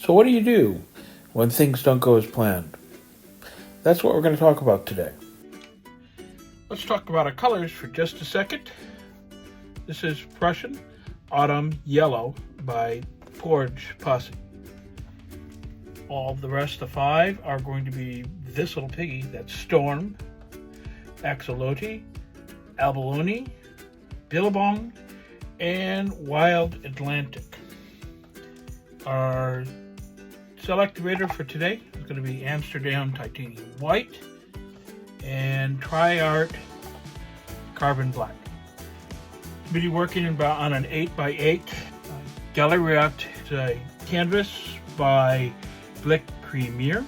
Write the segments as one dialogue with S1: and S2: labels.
S1: So what do you do when things don't go as planned? That's what we're going to talk about today. Let's talk about our colors for just a second. This is Persian Autumn Yellow by Pourage Posse. All the rest, the five, are going to be this little piggy. That's Storm, Axolotl, Abalone, Billabong, and Wild Atlantic. Our cell activator for today is going to be Amsterdam Titanium White and Tri-Art Carbon Black. We'll be working on an 8x8 gallery art canvas by Blick Premier.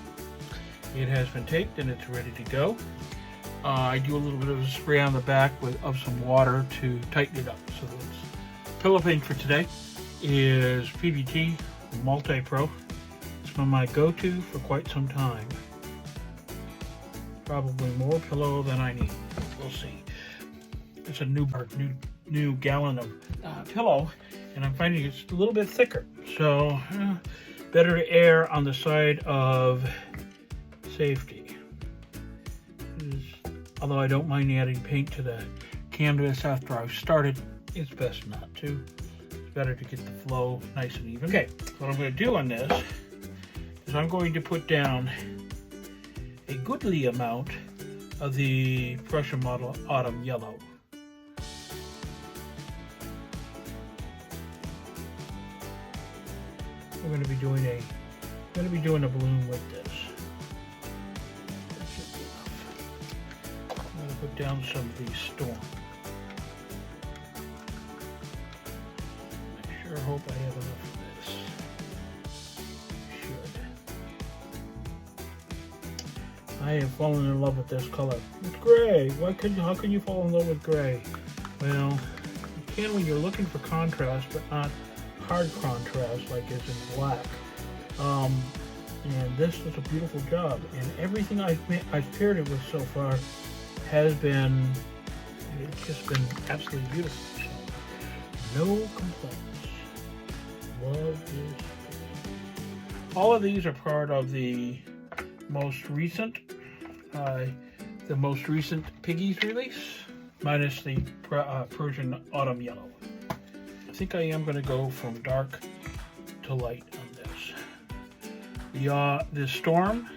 S1: It has been taped and it's ready to go. I do a little bit of a spray on the back of some water to tighten it up. So the pillow paint for today is PPG Multi-Pro. It's been my go-to for quite some time. Probably more pillow than I need. We'll see. It's a new gallon of pillow, and I'm finding it's a little bit thicker. So better to err on the side of safety. Although I don't mind adding paint to the canvas after I've started, it's best not to. It's better to get the flow nice and even. Okay, what I'm going to do on this is I'm going to put down a goodly amount of the Persian model Autumn Yellow. I'm going to be doing a balloon with this. That should be enough. I'm going to put down some of these Storm. I sure hope I have enough of this. I have fallen in love with this color. It's gray. How can you fall in love with gray? Well, you can when you're looking for contrast, but not hard contrast like is in black. And this is a beautiful job. And everything I've paired it with so far has been, it's just been absolutely beautiful. So, no complaints. Love this. All of these are part of the most recent Piggy's release, minus the Persian Autumn Yellow. I think I am going to go from dark to light on this. The Storm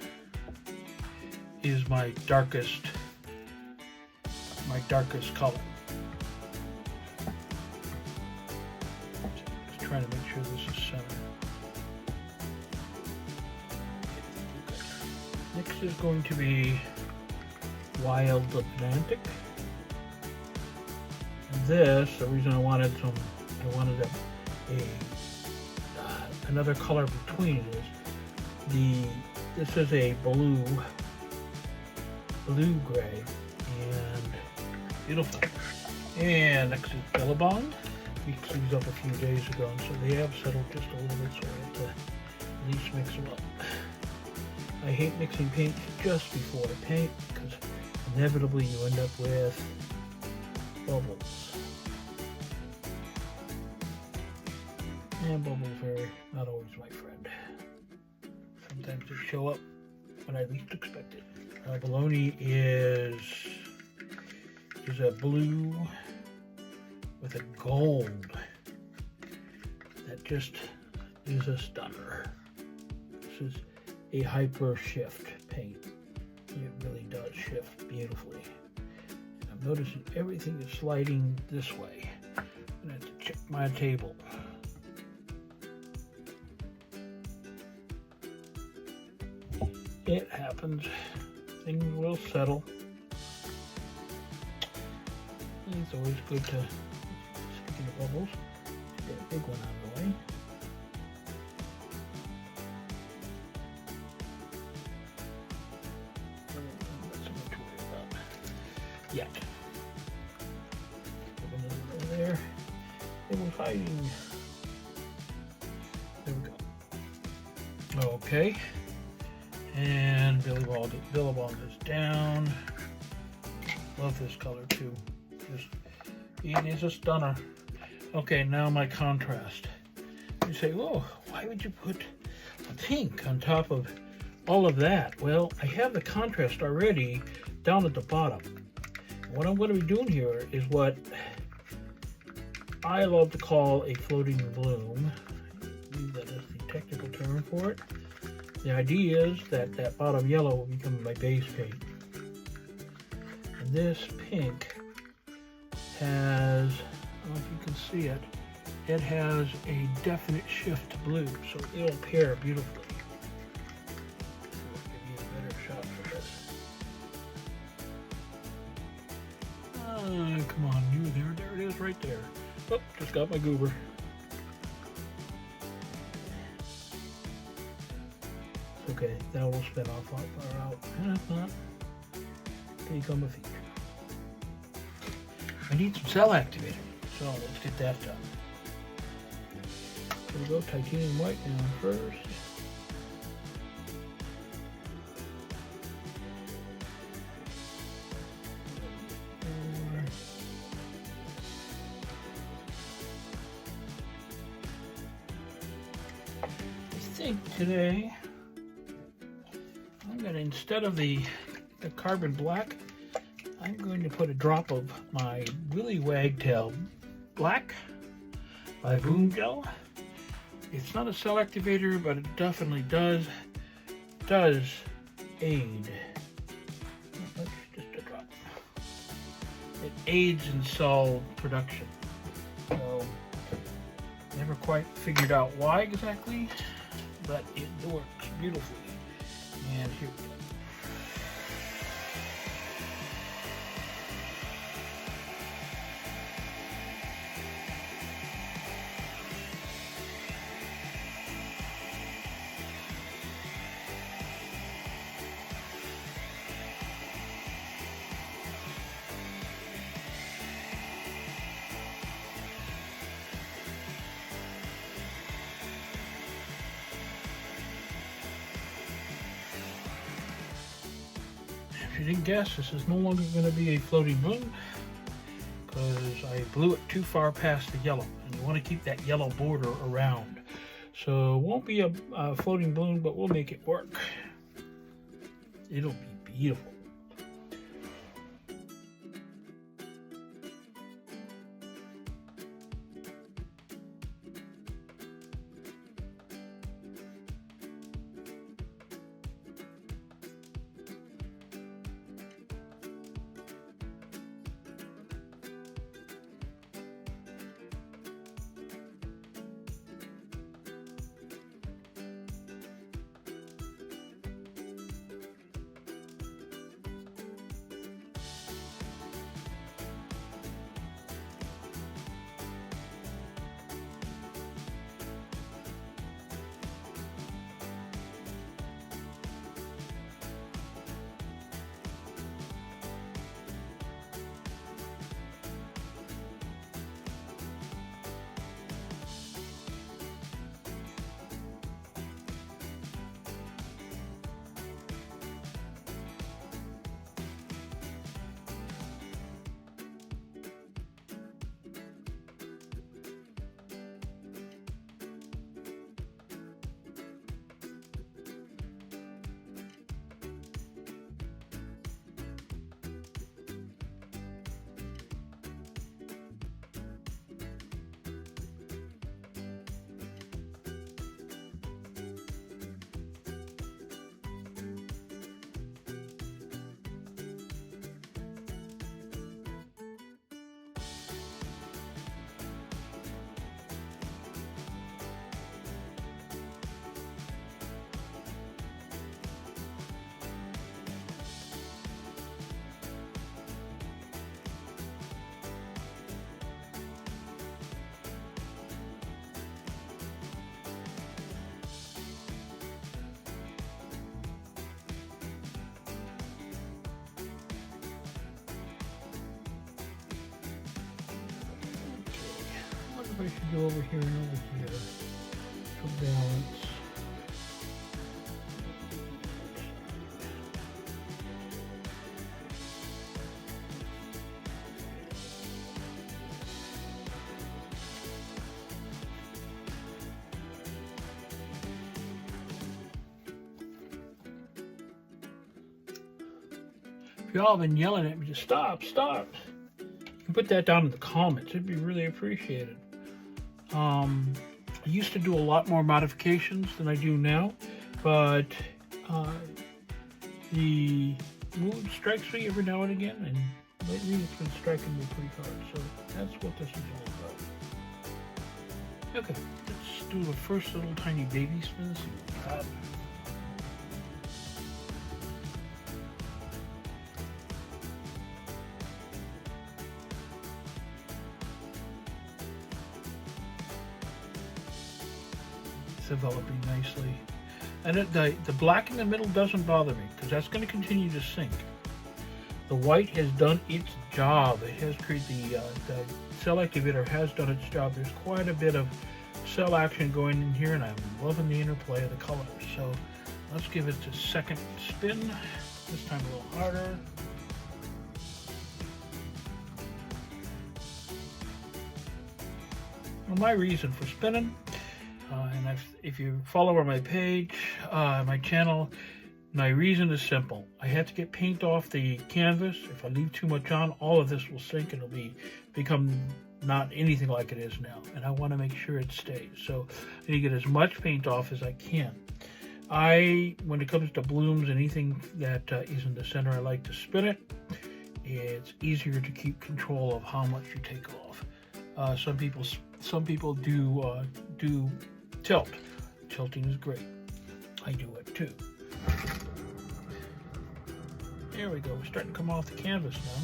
S1: is my darkest color. Just trying to make sure this is centered. Next is going to be Wild Atlantic. And this, the reason I wanted another color between is this is a blue gray and beautiful. And next is Billabong. We cleaned up a few days ago, and so they have settled just a little bit, so I have to at least mix them up. I hate mixing paint just before I paint because inevitably you end up with bubbles. And bubbles are not always my friend. Sometimes they show up when I least expect it. Abalone is a blue with a gold that just is a stunner. This is a hyper shift paint. It really does shift beautifully. And I'm noticing everything is sliding this way. I'm gonna have to check my table. It happens. Things will settle. It's always good to, speaking of bubbles, get a big one out of the way. Yeah. Put another one there. It was hiding. There we go. Okay. And Billabong is down. Love this color too. It is a stunner. Okay, now my contrast. You say, oh, why would you put a pink on top of all of that? Well, I have the contrast already down at the bottom. What I'm going to be doing here is what I love to call a floating bloom. That is the technical term for it. The idea is that that bottom yellow will become my base paint. And this pink has, I don't know if you can see it, it has a definite shift to blue, so it'll pair beautifully. Give you a better shot for this. Come on, you there it is right there. Oh, just got my goober. Okay, that will spin off far out. And if not, take on my feet. I need some cell activator, so let's get that done. Here we go, titanium white down first. I think today I'm gonna, instead of the carbon black, I'm going to put a drop of my Willie Wagtail black by Boom Gel. It's not a cell activator, but it definitely does aid. Just a drop. It aids in cell production. So, never quite figured out why exactly, but it works beautifully. And here we go. If you didn't guess, this is no longer going to be a floating bloom because I blew it too far past the yellow, and you want to keep that yellow border around. So it won't be a floating bloom, but we'll make it work. It'll be beautiful. I should go over here and over here for balance. y'all have been yelling at me to stop, stop. You can put that down in the comments. It'd be really appreciated. I used to do a lot more modifications than I do now, but the mood strikes me every now and again, and lately it's been striking me pretty hard, so that's what this is all about. Okay, let's do the first little tiny baby spin, see what we got. It's developing nicely. And the black in the middle doesn't bother me, because that's going to continue to sink. The white has done its job. It has created the cell activator has done its job. There's quite a bit of cell action going in here, and I'm loving the interplay of the colors. So let's give it a second spin. This time a little harder. Well, my reason for spinning, and if you follow on my page, my channel, my reason is simple. I have to get paint off the canvas. If I leave too much on, all of this will sink and it'll become not anything like it is now. And I want to make sure it stays. So I need to get as much paint off as I can. When it comes to blooms, anything that is in the center, I like to spin it. It's easier to keep control of how much you take off. Some people do tilt. Tilting is great. I do it too. There we go. We're starting to come off the canvas now.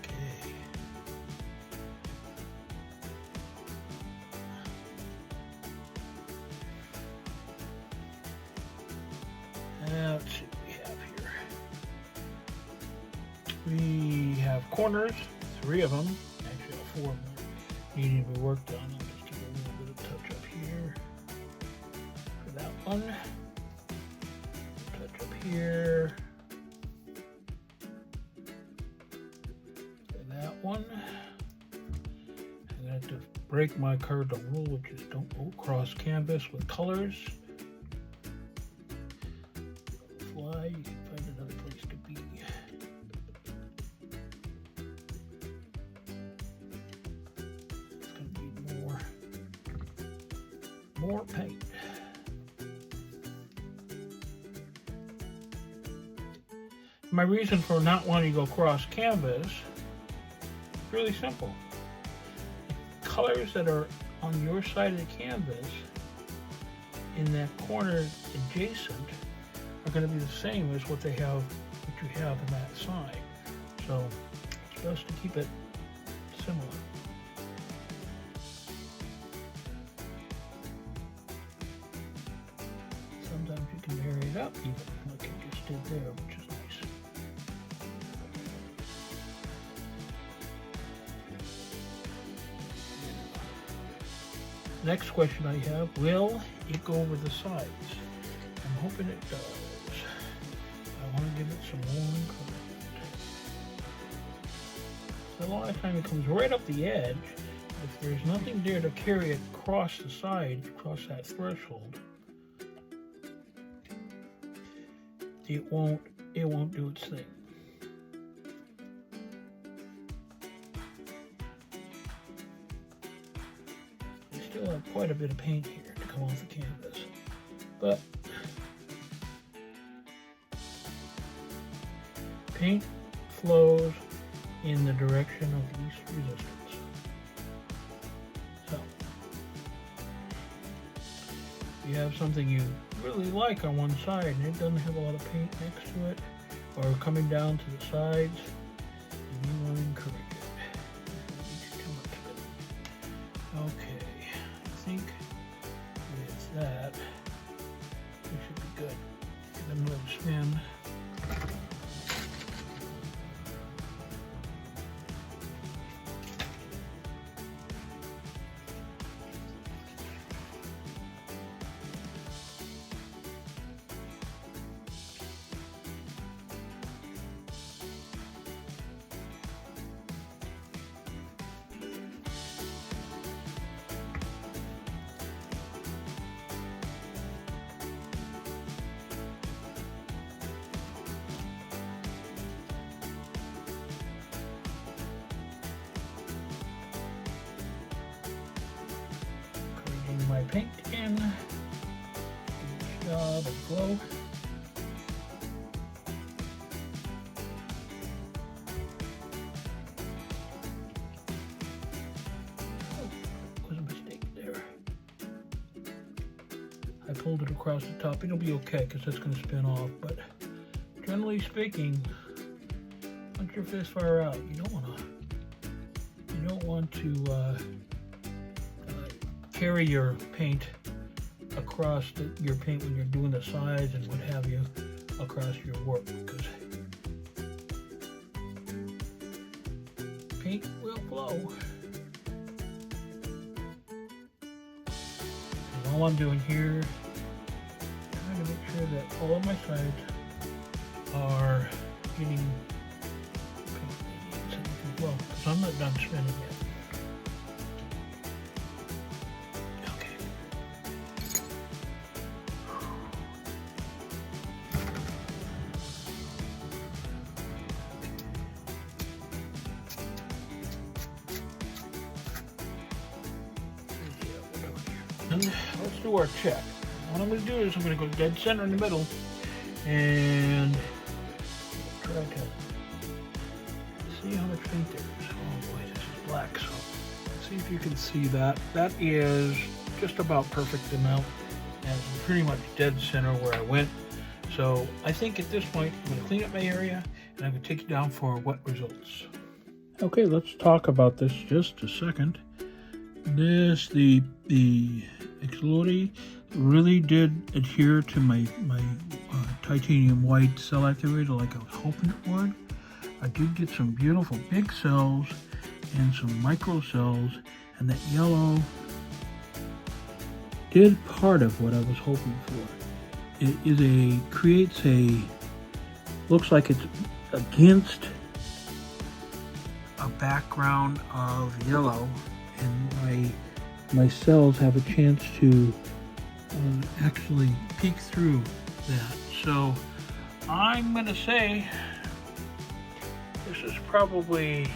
S1: Okay. Now let's see what we have here. We have corners, 3 of them. Actually, 4 of them needing to be worked on. I'll just give a little bit of touch up here. That one, touch up here, and that one. I'm going to have to break my cardinal rule, which is don't go across canvas with colors. Fly, you can find another place to be. It's going to need more paint. My reason for not wanting to go cross canvas is really simple. The colors that are on your side of the canvas in that corner adjacent are going to be the same as what you have on that side. So it's best to keep it similar. Sometimes you can vary it up even like I just did there, which is nice. Next question I have, will it go over the sides? I'm hoping it does. I want to give it some warm coat. A lot of times it comes right up the edge. If there's nothing there to carry it across the side, across that threshold, it won't do its thing. Still have quite a bit of paint here to come off the canvas, but paint flows in the direction of least resistance. So if you have something you really like on one side and it doesn't have a lot of paint next to it or coming down to the sides, you want to encourage it. Don't need too much of it. Okay. I think with that, we should be good. Give it another spin. paint in. Good job of glow. Oh, was a mistake there. I pulled it across the top. It'll be okay because that's going to spin off, but generally speaking, once you're this far out, you don't want to carry your paint across your paint when you're doing the sides and what have you across your work, because paint will flow. And all I'm doing here, trying to make sure that all of my sides are getting paint as well, because I'm not done spinning yet. And let's do our check. What I'm going to do is I'm going to go dead center in the middle and try to see how much paint there is. Oh boy, this is black, so see if you can see that. That is just about perfect amount and pretty much dead center where I went. So I think at this point I'm going to clean up my area and I'm going to take you down for wet results. Okay, let's talk about this just a second. This, the Axolotl really did adhere to my titanium white cell activator like I was hoping it would. I did get some beautiful big cells and some micro cells, and that yellow did part of what I was hoping for. It is creates a, looks like it's against a background of yellow, and my cells have a chance to actually peek through that. So I'm gonna say this is probably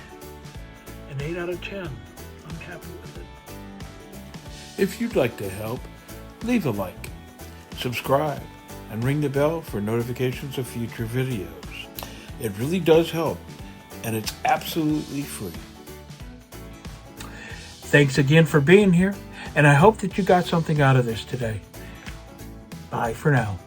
S1: an 8 out of 10. I'm happy with it.
S2: If you'd like to help, leave a like, subscribe, and ring the bell for notifications of future videos. It really does help, and it's absolutely free.
S1: Thanks again for being here, and I hope that you got something out of this today. Bye for now.